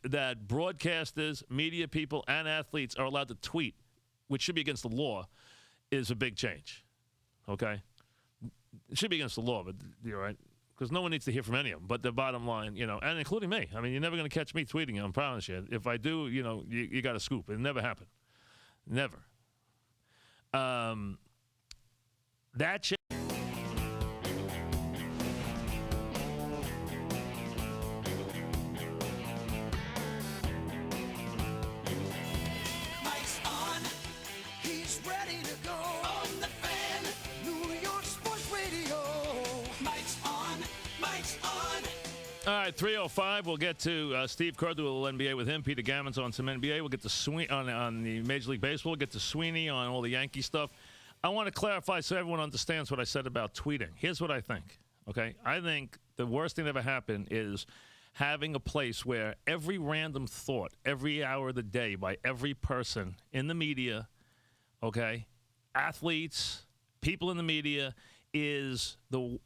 that broadcasters, media people, and athletes are allowed to tweet, which should be against the law, is a big change. Okay? It should be against the law, but you're right. Because no one needs to hear from any of them. But the bottom line, and including me. I mean, you're never going to catch me tweeting, I promise you. If I do, you got a scoop. It never happened. Never. That change. All right, 3:05. We'll get to Steve Kerr, do a little NBA with him. Peter Gammon's on some NBA. We'll get to Sweeney on the Major League Baseball. We'll get to Sweeney on all the Yankee stuff. I want to clarify so everyone understands what I said about tweeting. Here's what I think, okay? I think the worst thing that ever happened is having a place where every random thought, every hour of the day by every person in the media, okay, athletes, people in the media, it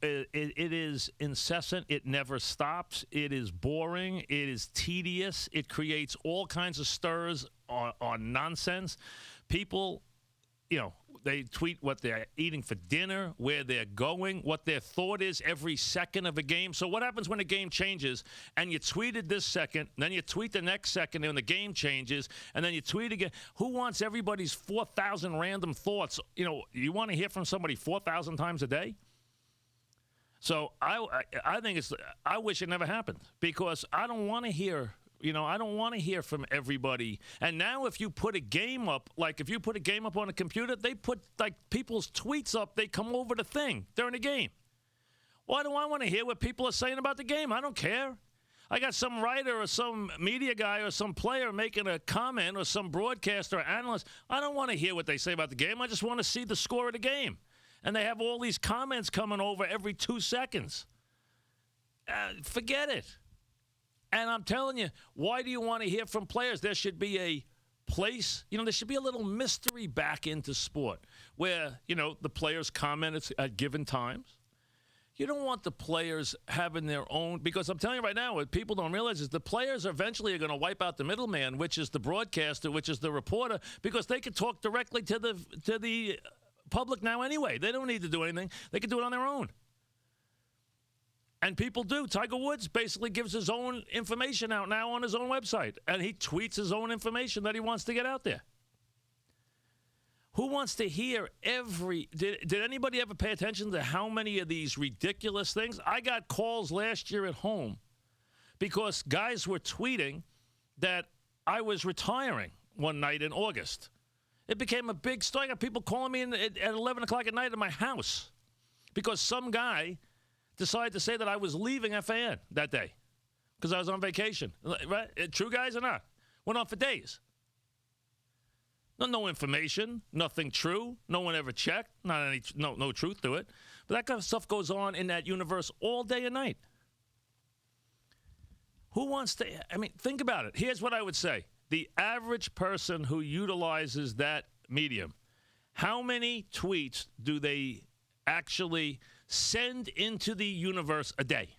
is incessant. It never stops. It is boring. It is tedious. It creates all kinds of stirs on nonsense. People, they tweet what they're eating for dinner, where they're going, what their thought is every second of a game. So what happens when a game changes and you tweeted this second, then you tweet the next second and the game changes, and then you tweet again? Who wants everybody's 4,000 random thoughts? You want to hear from somebody 4,000 times a day? So I think I wish it never happened, because I don't want to hear I don't want to hear from everybody. And now if you put a game up, like if you put a game up on a computer, they put like people's tweets up. They come over the thing during the game. Why do I want to hear what people are saying about the game? I don't care. I got some writer or some media guy or some player making a comment, or some broadcaster or analyst. I don't want to hear what they say about the game. I just want to see the score of the game. And they have all these comments coming over every 2 seconds. Forget it. And I'm telling you, why do you want to hear from players? There should be a place, there should be a little mystery back into sport where, the players comment at given times. You don't want the players having their own, because I'm telling you right now, what people don't realize is the players eventually are going to wipe out the middleman, which is the broadcaster, which is the reporter, because they can talk directly to the public now anyway. They don't need to do anything. They can do it on their own. And people do. Tiger Woods basically gives his own information out now on his own website. And he tweets his own information that he wants to get out there. Who wants to hear Did anybody ever pay attention to how many of these ridiculous things? I got calls last year at home because guys were tweeting that I was retiring one night in August. It became a big story. I got people calling me at 11 o'clock at night at my house because some guy decided to say that I was leaving FAN that day because I was on vacation. Right? True, guys, or not? Went on for days. No information, nothing true. No one ever checked. No truth to it. But that kind of stuff goes on in that universe all day and night. Who wants to? Think about it. Here's what I would say. The average person who utilizes that medium, how many tweets do they actually send into the universe a day?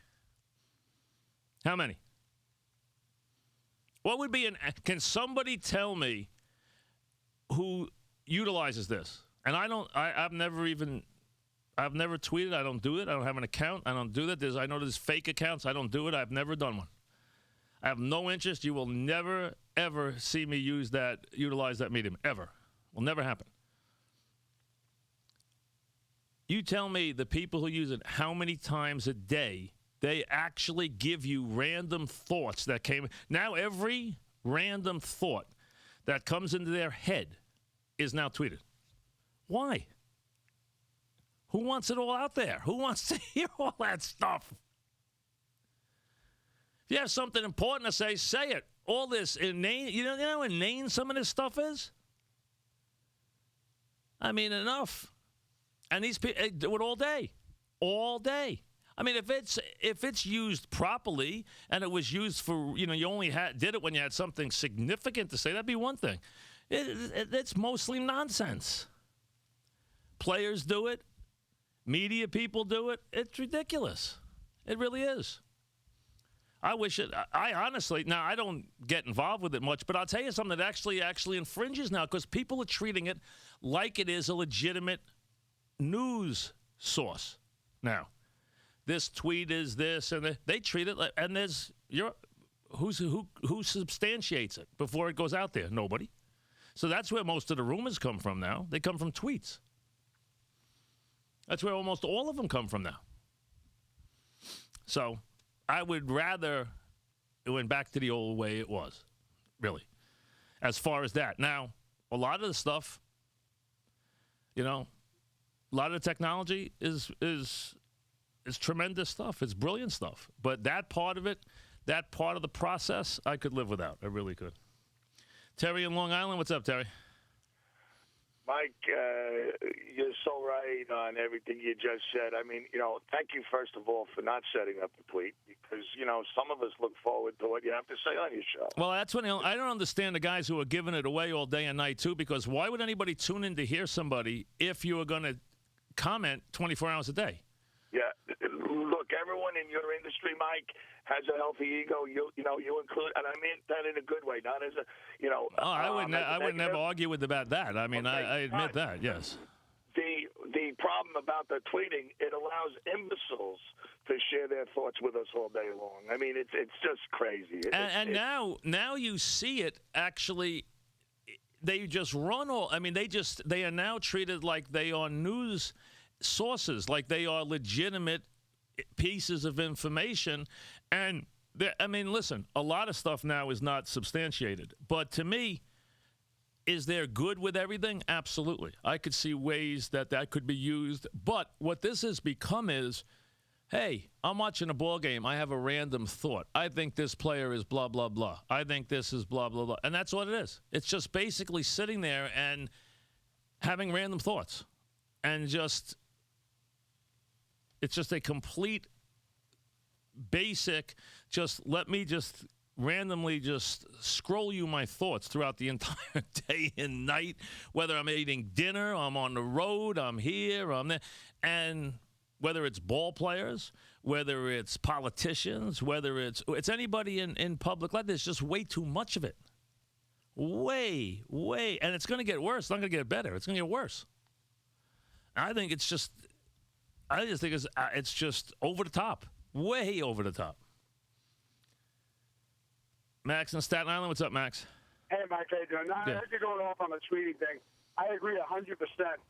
How many? What would be can somebody tell me who utilizes this? And I've never tweeted. I don't do it. I don't have an account. I don't do that. I know there's fake accounts. I don't do it. I've never done one. I have no interest. You will never, ever see me utilize that medium. Ever. Will never happen. You tell me the people who use it, how many times a day they actually give you random thoughts that came. Now every random thought that comes into their head is now tweeted. Why? Who wants it all out there? Who wants to hear all that stuff? If you have something important to say it. All this inane, you know how inane some of this stuff is? Enough. And these people do it all day. All day. If it's used properly and it was used for, you only did it when you had something significant to say, that'd be one thing. It's mostly nonsense. Players do it. Media people do it. It's ridiculous. It really is. I wish it. I honestly, now I don't get involved with it much, but I'll tell you something that actually infringes now because people are treating it like it is a legitimate news source now. This tweet is this, and they treat it like, and who substantiates it before it goes out there? Nobody. So that's where most of the rumors come from now. They come from tweets. That's where almost all of them come from now. So I would rather it went back to the old way it was, really, as far as that. Now, a lot of the stuff, a lot of the technology is tremendous stuff. It's brilliant stuff. But that part of it, that part of the process, I could live without. I really could. Terry in Long Island. What's up, Terry? Mike, you're so right on everything you just said. I mean, thank you, first of all, for not setting up the tweet because, some of us look forward to what you have to say on your show. Well, that's when I don't understand the guys who are giving it away all day and night, too, because why would anybody tune in to hear somebody if you were going to comment 24 hours a day? Yeah. Look, everyone in your industry, Mike, has a healthy ego. You include, and I mean that in a good way, not as a, I would never argue about that. I mean, okay, I admit that. Yes. The problem about the tweeting, it allows imbeciles to share their thoughts with us all day long. I mean, it's just crazy. Now you see it actually. They just run all. I mean, they are now treated like they are news sources, like they are legitimate pieces of information. And listen, a lot of stuff now is not substantiated. But to me, is there good with everything? Absolutely. I could see ways that could be used. But what this has become is, hey, I'm watching a ball game. I have a random thought. I think this player is blah, blah, blah. I think this is blah, blah, blah. And that's what it is. It's just basically sitting there and having random thoughts. And it's just a complete basic, let me randomly scroll you my thoughts throughout the entire day and night, whether I'm eating dinner, I'm on the road, I'm here, I'm there. And whether it's ball players, whether it's politicians, whether it's anybody in public life, there's just way too much of it. Way. And it's going to get worse. It's not going to get better. It's going to get worse. I think I just think it's just over the top. Way over the top. Max in Staten Island. What's up, Max? Hey, Mike. How you doing? I heard you going off on the tweeting thing. I agree 100%.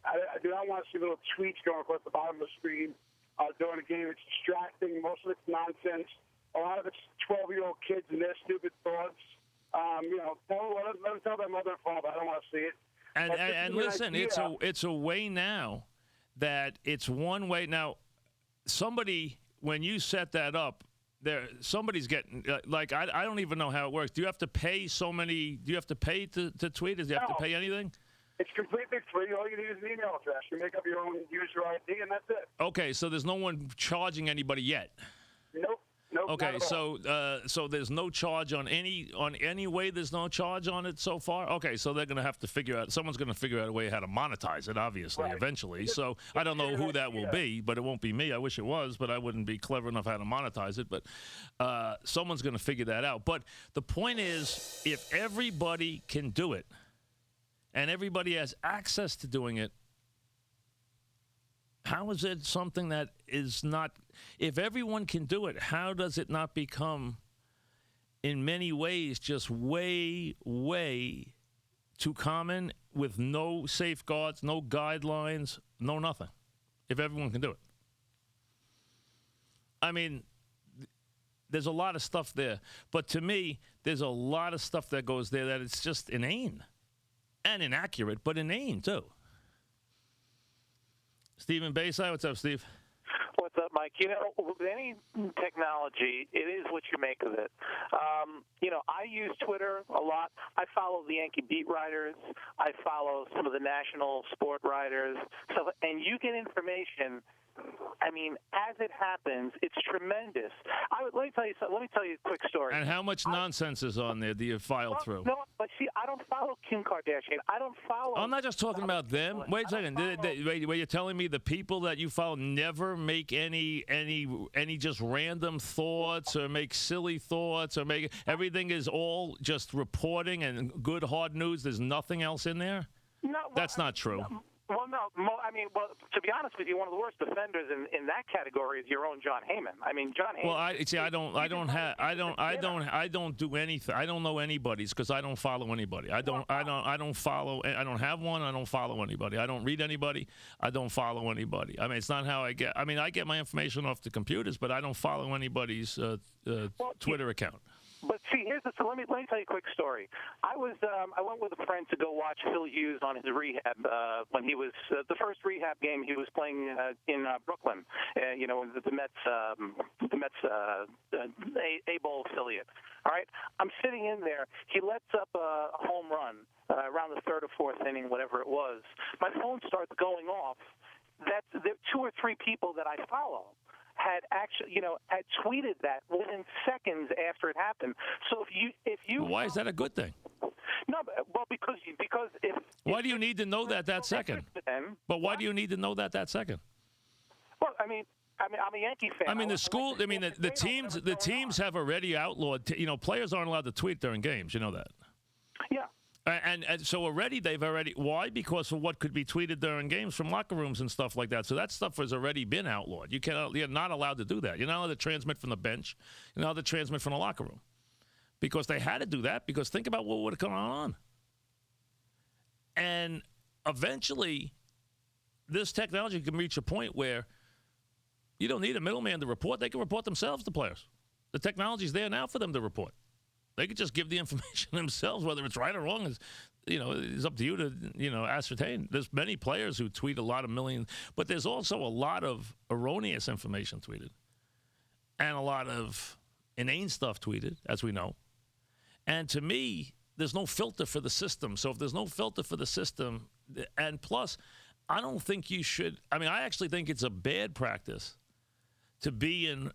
I do not want to see little tweets going across the bottom of the screen during the game. It's distracting. Most of it's nonsense. A lot of it's 12-year-old kids and their stupid thoughts. Let them tell their mother and father. I don't want to see it. And listen, it's a way now that it's one way. Now, somebody, when you set that up, somebody's getting I don't even know how it works. Do you have to pay Do you have to pay to tweet? Do you have to pay anything? It's completely free. All you need is an email address. You make up your own user ID, and that's it. Okay, so there's no one charging anybody yet. Nope. Okay, so there's no charge on any way. There's no charge on it so far. Okay, so they're going to have to figure out. Someone's going to figure out a way how to monetize it, obviously, eventually. So I don't know who that will be, but it won't be me. I wish it was, but I wouldn't be clever enough how to monetize it. But someone's going to figure that out. But the point is, if everybody can do it, and everybody has access to doing it, how is it something that is not? If everyone can do it, how does it not become, in many ways, just way too common with no safeguards, no guidelines, no nothing? If everyone can do it. I mean, there's a lot of stuff there. But to me, there's a lot of stuff that goes there that it's just inane. And inaccurate, but inane, too. Stephen Bayside, what's up, Steve? What's up, Mike? With any technology, it is what you make of it. I use Twitter a lot. I follow the Yankee beat writers. I follow some of the national sport writers. And you get information I mean, as it happens, it's tremendous. Let me tell you something. Let me tell you a quick story. And how much nonsense is on there? Do you file through? No, but see, I don't follow Kim Kardashian. I don't follow. I'm not just talking about them. Wait a second. Wait, you're telling me the people that you follow never make any just random thoughts or make silly thoughts or make everything is all just reporting and good hard news. There's nothing else in there. No, that's not true. Well, no. I mean, to be honest with you, one of the worst defenders in that category is your own John Heyman. I mean, John Heyman. Well, I don't do anything. I don't know anybody's because I don't follow anybody. I don't follow. I don't have one. I don't follow anybody. I don't read anybody. I don't follow anybody. I mean, it's not how I get. I mean, I get my information off the computers, but I don't follow anybody's Twitter account. But see, so let me tell you a quick story. I went with a friend to go watch Phil Hughes on his rehab when he was the first rehab game he was playing in Brooklyn. The Mets A Bowl affiliate. All right, I'm sitting in there. He lets up a home run around the third or fourth inning, whatever it was. My phone starts going off. There are 2 or 3 people that I follow had actually, had tweeted that within seconds after it happened. So if you, well, why is that a good thing? No, well, because if why do you need to know that second? But why do you need to know that second? Well, I mean, I'm a Yankee fan. I mean, the teams have already outlawed. Players aren't allowed to tweet during games. You know that. Yeah. And so they've already why? Because of what could be tweeted during games from locker rooms and stuff like that. So that stuff has already been outlawed. You're not allowed to do that. You're not allowed to transmit from the bench. You're not allowed to transmit from the locker room. Because they had to do that because think about what would have gone on. And eventually this technology can reach a point where you don't need a middleman to report. They can report themselves, the players. The technology's there now for them to report. They could just give the information themselves, whether it's right or wrong. It's up to you to, ascertain. There's many players who tweet a lot of millions, but there's also a lot of erroneous information tweeted and a lot of inane stuff tweeted, as we know. And to me, there's no filter for the system. So if there's no filter for the system, and plus, I don't think you should. I mean, I actually think it's a bad practice to be in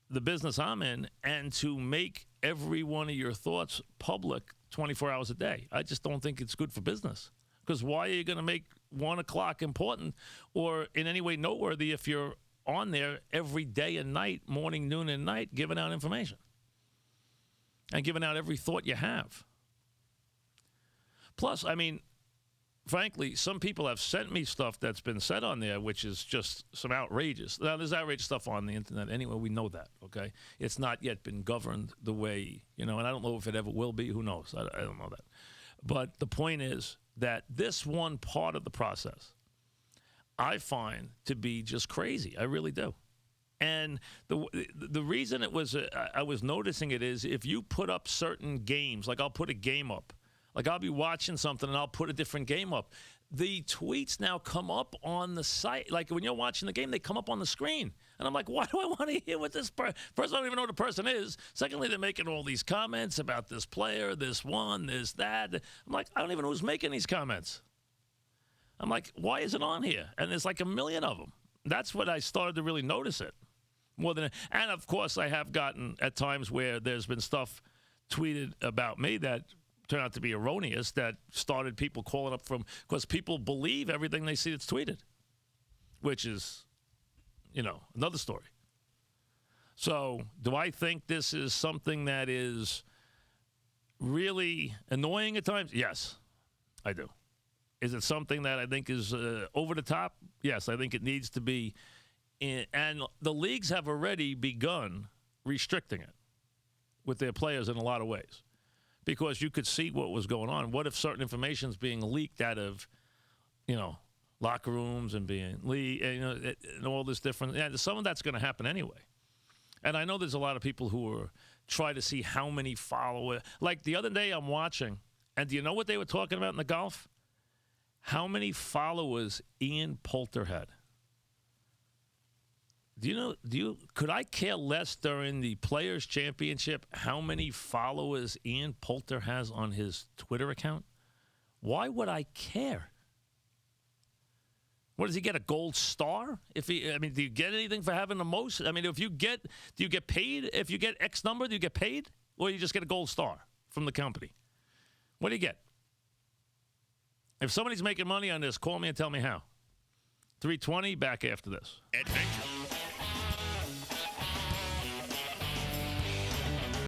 the business I'm in and to make every one of your thoughts public 24 hours a day. I just don't think it's good for business. Because why are you going to make 1 o'clock important or in any way noteworthy if you're on there every day and night, morning, noon, and night, giving out information and giving out every thought you have? Plus, I mean, frankly, some people have sent me stuff that's been said on there, which is just some outrageous. Now, there's outrageous stuff on the internet anyway. We know that, okay? It's not yet been governed the way, and I don't know if it ever will be. Who knows? I don't know that. But the point is that this one part of the process I find to be just crazy. I really do. And the reason I was noticing it is if you put up certain games, like I'll put a game up, like I'll be watching something and I'll put a different game up. The tweets now come up on the site. Like when you're watching the game, they come up on the screen. And I'm like, why do I want to hear what this person? First, I don't even know who the person is. Secondly, they're making all these comments about this player, this one, this, that. I'm like, I don't even know who's making these comments. I'm like, why is it on here? And there's like a million of them. That's when I started to really notice it. And of course, I have gotten at times where there's been stuff tweeted about me that turned out to be erroneous, that started people calling up from, because people believe everything they see that's tweeted, which is, another story. So do I think this is something that is really annoying at times? Yes, I do. Is it something that I think is over the top? Yes, I think it needs to be. And the leagues have already begun restricting it with their players in a lot of ways. Because you could see what was going on. What if certain information is being leaked out of, locker rooms and being leaked, and all this different. Yeah, some of that's going to happen anyway. And I know there's a lot of people who are trying to see how many followers. Like the other day, I'm watching, and do you know what they were talking about in the golf? How many followers Ian Poulter had? Could I care less during the Players' Championship how many followers Ian Poulter has on his Twitter account? Why would I care? What does he get? A gold star? Do you get anything for having the most? I mean, do you get paid? If you get X number, do you get paid? Or you just get a gold star from the company? What do you get? If somebody's making money on this, call me and tell me how. 320, back after this. Adventure.